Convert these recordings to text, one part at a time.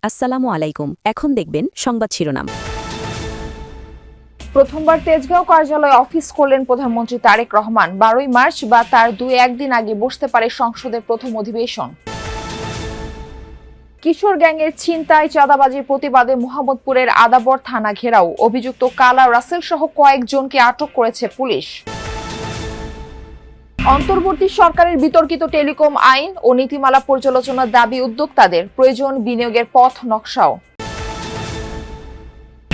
আসসালামু আলাইকুম। এখন দেখবেন সংবাদ শিরোনাম। প্রথমবার তেজগাঁও কার্যালয়ে অফিস করলেন প্রধানমন্ত্রী তারেক রহমান। ১২ই মার্চ বা তার ২-১ দিন আগে বসতে পারে সংসদের প্রথম অধিবেশন। কিশোর গ্যাংয়ের ছিনতাই চাঁদাবাজির প্রতিবাদে মোহাম্মদপুরের আদাবর থানা ঘেরাও। অভিযুক্ত কালা রাসেল সহ কয়েকজনকে আটক করেছে পুলিশ। অন্তর্বর্তী সরকারের বিতর্কিত টেলিকম আইন ও নীতিমালা পর্যালোচনার দাবি উদ্যোক্তাদের। প্রয়োজন বিনিয়োগের পথ নকশাও।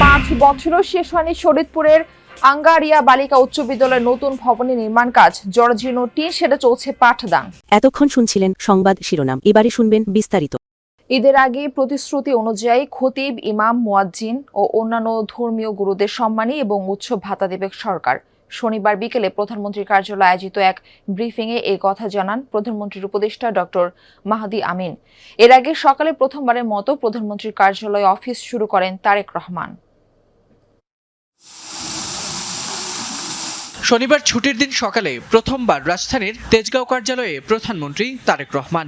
৫ বছরও শেষ হয়নি শরীদপুরের আঙ্গারিয়া বালিকা উচ্চ বিদ্যালয়ের নতুন ভবনের নির্মাণ কাজ। জর্জিনো টিন সেটা চলছে পাঠদান। এতক্ষণ শুনছিলেন সংবাদ শিরোনাম, এবারে শুনবেন বিস্তারিত। ঈদের আগে প্রতিশ্রুতি অনুযায়ী খতিব, ইমাম, মুয়াজ্জিন ও অন্যান্য ধর্মীয় গুরুদের সম্মানী এবং উৎসব ভাতা দেবে সরকার। শনিবার বিকেলে প্রধানমন্ত্রীর কার্যালয়ে আয়োজিত এক ব্রিফিংয়ে এই কথা জানান প্রধানমন্ত্রীর উপদেষ্টা ডক্টর মাহদি আমিন। এর আগে সকালে প্রথমবারের মতো প্রধানমন্ত্রীর কার্যালয়ে অফিস শুরু করেন তারেক রহমান। শনিবার ছুটির দিন সকালে প্রথমবার রাজধানীর তেজগাঁও কার্যালয়ে প্রধানমন্ত্রী তারেক রহমান।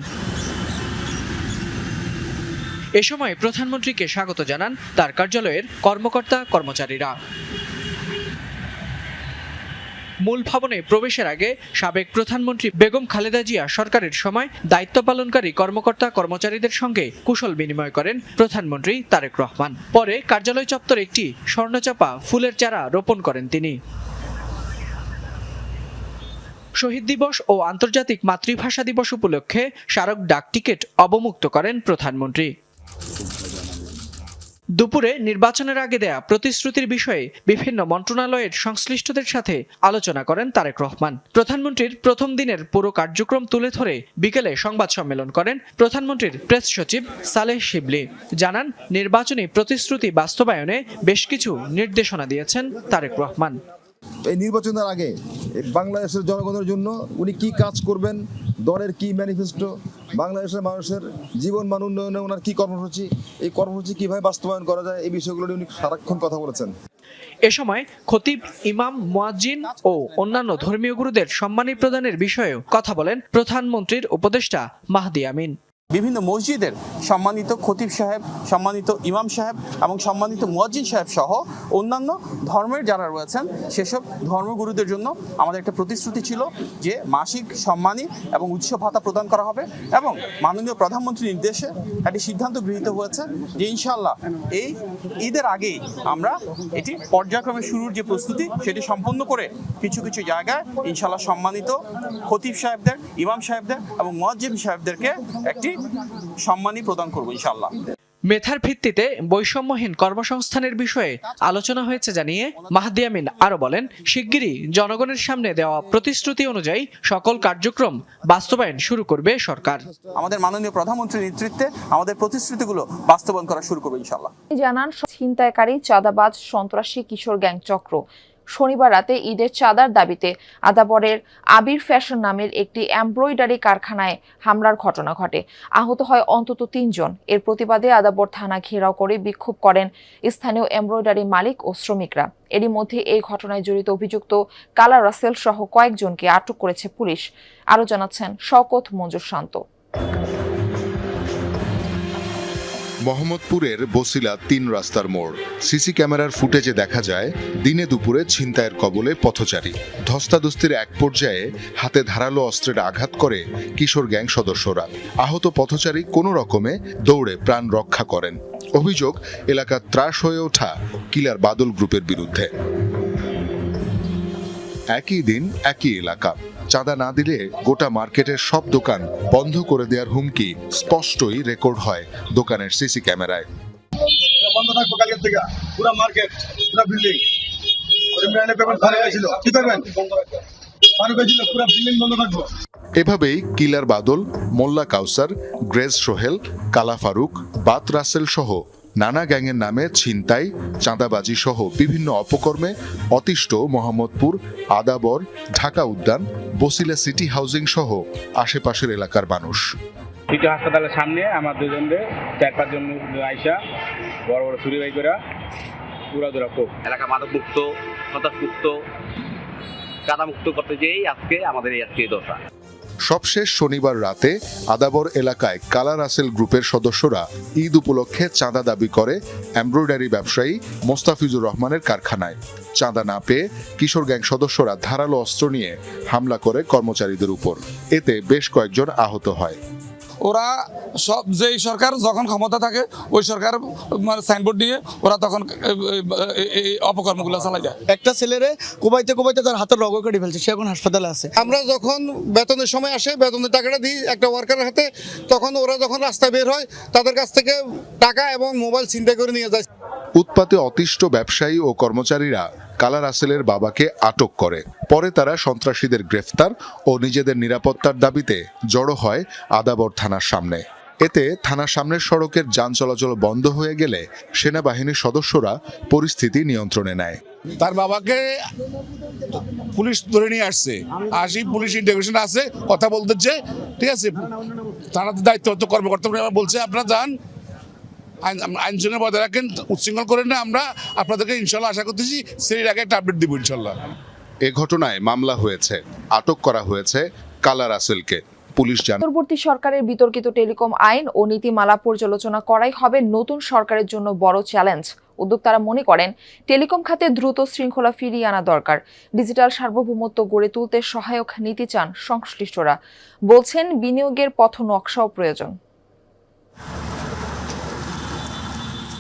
এ সময় প্রধানমন্ত্রীকে স্বাগত জানান তার কার্যালয়ের কর্মকর্তা কর্মচারীরা। মূল ভবনে প্রবেশের আগে সাবেক প্রধানমন্ত্রী বেগম খালেদা জিয়া সরকারের সময় দায়িত্ব পালনকারী কর্মকর্তা কর্মচারীদের সঙ্গে কুশল বিনিময় করেন প্রধানমন্ত্রী তারেক রহমান। পরে কার্যালয় চত্বরে একটি স্বর্ণচাপা ফুলের চারা রোপণ করেন তিনি। শহীদ দিবস ও আন্তর্জাতিক মাতৃভাষা দিবস উপলক্ষে স্মারক ডাক টিকিট অবমুক্ত করেন প্রধানমন্ত্রী। দুপুরে নির্বাচনের আগে দেয়া প্রতিশ্রুতির বিষয়ে বিভিন্ন মন্ত্রণালয়ের সংশ্লিষ্টদের সাথে আলোচনা করেন তারেক রহমান। প্রধানমন্ত্রীর প্রথম দিনের পুরো কার্যক্রম তুলে ধরে বিকেলে সংবাদ সম্মেলন করেন প্রধানমন্ত্রীর প্রেস সচিব সালেহ শিবলি। জানান, নির্বাচনী প্রতিশ্রুতি বাস্তবায়নে বেশ কিছু নির্দেশনা দিয়েছেন তারেক রহমান। এই নির্বাচনের আগে বাংলাদেশের জনগণের জন্য উনি কি কাজ করবেন, দলের কি ম্যানিফেস্টো, বাংলাদেশের মানুষের জীবন মান উন্নয়নে ওনার কি কর্মসূচি, এই কর্মসূচি কিভাবে বাস্তবায়ন করা যায়, এই বিষয়গুলো নিয়ে উনি সারাক্ষণ কথা বলেছেন। এ সময় খতিব, ইমাম, মুয়াজ্জিন ও অন্যান্য ধর্মীয় গুরুদের সম্মানী প্রদানের বিষয়েও কথা বলেন প্রধানমন্ত্রীর উপদেষ্টা মাহদি আমিন। বিভিন্ন মসজিদের সম্মানিত খতিব সাহেব, সম্মানিত ইমাম সাহেব এবং সম্মানিত মুয়াজ্জিন সাহেব সহ অন্যান্য ধর্মের যারা রয়েছেন সেসব ধর্মগুরুদের জন্য আমাদের একটা প্রতিশ্রুতি ছিল যে মাসিক সম্মানী এবং উৎসব ভাতা প্রদান করা হবে, এবং মাননীয় প্রধানমন্ত্রীর নির্দেশে একটি সিদ্ধান্ত গৃহীত হয়েছে যে ইনশাআল্লাহ এই ঈদের আগেই আমরা এটি পর্যায়ক্রমে শুরুর যে প্রস্তুতি সেটি সম্পন্ন করে কিছু কিছু জায়গায় ইনশাআল্লাহ সম্মানিত খতিব সাহেবদের, ইমাম সাহেবদের এবং মুয়াজ্জিন সাহেবদেরকে একটি সম্মানী প্রদান করব ইনশাআল্লাহ। মেধার ভিত্তিতে বৈষম্যহীন কর্মসংস্থানের বিষয়ে আলোচনা হয়েছে জানিয়ে মাহদি আমিন আরো বলেন, শিগগিরই জনগণের সামনে দেওয়া প্রতিশ্রুতি অনুযায়ী সকল কার্যক্রম বাস্তবায়ন শুরু করবে সরকার। আমাদের মাননীয় প্রধানমন্ত্রীর নেতৃত্বে আমাদের প্রতিশ্রুতিগুলো বাস্তবায়ন করা শুরু করবে ইনশাআল্লাহ। জানান, ছিনতাইকারী, চাঁদাবাজ, সন্ত্রাসী কিশোর গ্যাং চক্র শনিবার রাতে ঈদের চাঁদার দাবিতে আদাবরের আবির ফ্যাশন নামের একটি এমব্রয়ডারি কারখানায় হামলার ঘটনা ঘটে। আহত হয় অন্তত ৩ জন। এর প্রতিবাদে আদাবর থানা ঘেরাও করে বিক্ষোভ করেন স্থানীয় এমব্রয়ডারি মালিক ও শ্রমিকরা। এরই মধ্যে এই ঘটনায় জড়িত অভিযুক্ত কালা রাসেল সহ কয়েকজনকে আটক করেছে পুলিশ। আরও জানাচ্ছেন শওকত মঞ্জুর শান্ত। মোহাম্মদপুরের বসিলা ৩ রাস্তার মোড়। সিসি ক্যামেরার ফুটেজে দেখা যায় দিনে দুপুরে ছিনতাইয়ের কবলে পথচারী। ধস্তাধস্তির এক পর্যায়ে হাতে ধারালো অস্ত্রের আঘাত করে কিশোর গ্যাং সদস্যরা। আহত পথচারী কোনো রকমে দৌড়ে প্রাণ রক্ষা করেন। অভিযোগ, এলাকা ত্রাস হয়ে ওঠা কিলার বাদল গ্রুপের বিরুদ্ধে। একই দিন একই এলাকা। চাঁদা না দিলে গোটা মার্কেটের সব দোকান বন্ধ করে দেওয়ার হুমকি স্পষ্টই রেকর্ড হয় দোকানের সিসি ক্যামেরায়। বন্ধ থাকবো কালকের থেকে, পুরো মার্কেট, পুরো বিল্ডিং বন্ধ থাকবো। এভাবেই কিলার বাদল, মোল্লা কাউসার, গ্রেজ সোহেল, কালা ফারুক, বাত রাসেল সহ নানা গ্যাংয়ের নামে ছিনতাই, চাঁদাবাজি সহ বিভিন্ন অপকর্মে অতিষ্ঠ মোহাম্মদপুর, আদাবর, ঢাকা উদ্যান, বসিলা সিটি হাউজিং সহ আশেপাশের এলাকার মানুষ। সিটি হাসপাতালের সামনে আমার দুজনকে ৪-৫ জন আইসা বড় বড় ছুরি বাই করে উড়াদুরা খুব এলাকা মাদক মুক্ত, সন্ত্রাস মুক্ত, কাদা মুক্ত করতে যেই আজকে আমাদের এই দশা। সবশেষ শনিবার রাতে আদাবর এলাকায় কালা রাসেল গ্রুপের সদস্যরা ঈদ উপলক্ষে চাঁদা দাবি করে এমব্রয়ডারি ব্যবসায়ী মোস্তাফিজুর রহমানের কারখানায়। চাঁদা না পেয়ে কিশোর গ্যাং সদস্যরা ধারালো অস্ত্র নিয়ে হামলা করে কর্মচারীদের উপর। এতে বেশ কয়েকজন আহত হয়। ওরা সব যেই সরকার যখন ক্ষমতা থাকে ওই সরকার মানে সাইনবোর্ড নিয়ে ওরা তখন এই অপকর্মগুলো চালায় যায়। একটা ছেলেরে কোবাইতে কোবাইতে তার হাতের রগ কেটে ফেলছে, সে এখন হাসপাতালে আছে। আমরা যখন বেতনের সময় আসে বেতনের টাকাটা দিই একটা ওয়ার্কারের হাতে, তখন ওরা যখন রাস্তায় বের হয় তাদের কাছ থেকে টাকা এবং মোবাইল ছিনতাই করে নিয়ে যায়। উৎপাতে অতিষ্ঠ ব্যবসায়ী ও কর্মচারীরা কালা রাসেলের বাবাকে আটক করে। পরে তারা সন্ত্রাসীদের গ্রেফতার ও নিজেদের নিরাপত্তার দাবিতে জড়ো হয় আদাবর থানার সামনে। এতে থানার সামনের সড়কের যান চলাচল বন্ধ হয়ে গেলে সেনাবাহিনীর সদস্যরা পরিস্থিতি নিয়ন্ত্রণে নেয়। তার বাবাকে পুলিশ ধরে নিয়ে আসছে, পুলিশ ইন্টিগ্রেশন আছে, কথা বলতেছে, ঠিক আছে। থানাতে দায়িত্বরত কর্মকর্তা বলছে আপনারা যান, আইন শৃঙ্খলা বজায় রাখেন, উচ্ছৃঙ্খল করেন না। আমরা আপনাদেরকে ইনশাল্লাহ আশা করতেছি সেই আগে একটা আপডেট দিব ইনশাল্লাহ। এ ঘটনায় মামলা হয়েছে, আটক করা হয়েছে কালা রাসেলকে। পুলিশ জানায় পরবর্তী সরকারের বিতর্কিত টেলিকম আইন ও নীতিমালা পর্যালোচনা করাই হবে নতুন সরকারের জন্য বড় চ্যালেঞ্জ। উদ্যোক্তারা মনে করেন টেলিকম খাতে দ্রুত শৃঙ্খলা ফিরিয়ে আনা দরকার। ডিজিটাল সার্বভৌমত্ব গড়ে তুলতে সহায়ক নীতি চান সংশ্লিষ্টরা। বলছেন বিনিয়োগের পথ নকশাও প্রয়োজন।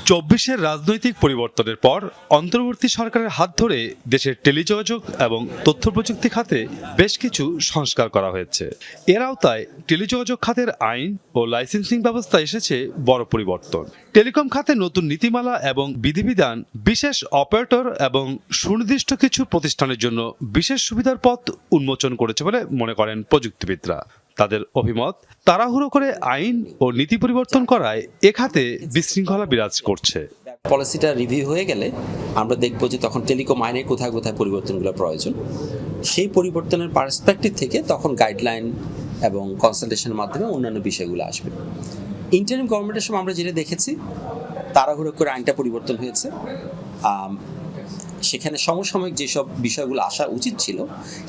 ২৪-এর রাজনৈতিক পরিবর্তনের পর অন্তর্বর্তী সরকারের হাত ধরে দেশের টেলিযোগাযোগ এবং তথ্য প্রযুক্তি খাতে বেশ কিছু সংস্কার করা হয়েছে। এর আওতায় টেলিযোগাযোগ খাতের আইন ও লাইসেন্সিং ব্যবস্থা এসেছে বড় পরিবর্তন। টেলিকম খাতে নতুন নীতিমালা এবং বিধিবিধান বিশেষ অপারেটর এবং সুনির্দিষ্ট কিছু প্রতিষ্ঠানের জন্য বিশেষ সুবিধার পথ উন্মোচন করেছে বলে মনে করেন প্রযুক্তিবিদরা। তাদের অভিমত, তাড়াহুড়ো করে আইন ও নীতি পরিবর্তন করায় এ খাতে বিশৃঙ্খলা বিরাজ করছে। পলিসিটা রিভিউ হয়ে গেলে আমরা দেখব যে তখন টেলিকম আইনে কোথায় কোথায় পরিবর্তনগুলো প্রয়োজন, সেই পরিবর্তনের পার্সপেক্টিভ থেকে তখন গাইডলাইন এবং কনসালটেশনের মাধ্যমে অন্যান্য বিষয়গুলো আসবে। ইন্টারিম গভর্নমেন্টের সময় আমরা যেটা দেখেছি, তাড়াহুড়ো করে আইনটা পরিবর্তন হয়েছে, সেখানে সমসাময়িক যেসব বিষয়গুলো আসা উচিত ছিল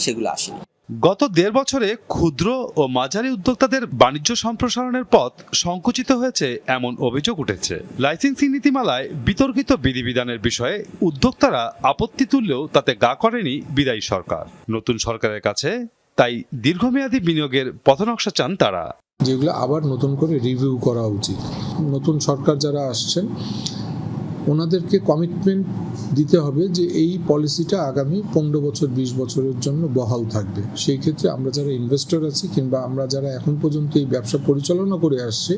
সেগুলো আসেনি। গত ১.৫ বছরে ক্ষুদ্র ও মাঝারি উদ্যোক্তাদের বাণিজ্য সম্প্রসারণের পথ সংকুচিত হয়েছে এমন অভিযোগ উঠেছে। লাইসেন্সিং নীতিমালায় বিতর্কিত বিধিবিধানের বিষয়ে উদ্যোক্তারা আপত্তি তুললেও তাতে গা করেনি বিদায়ী সরকার। নতুন সরকারের কাছে তাই দীর্ঘমেয়াদী বিনিয়োগের পথনকশা চান তারা, যেগুলো আবার নতুন করে রিভিউ করা উচিত। নতুন সরকার যারা আসছেন ওনাদেরকে কমিটমেন্ট দিতে হবে যে এই পলিসিটা আগামী ১৫ বছর ২০ বছরের জন্য বহাল থাকবে। সেই ক্ষেত্রে আমরা যারা ইনভেস্টর আছি কিংবা আমরা যারা এখন পর্যন্ত এই ব্যবসা পরিচালনা করে আসছি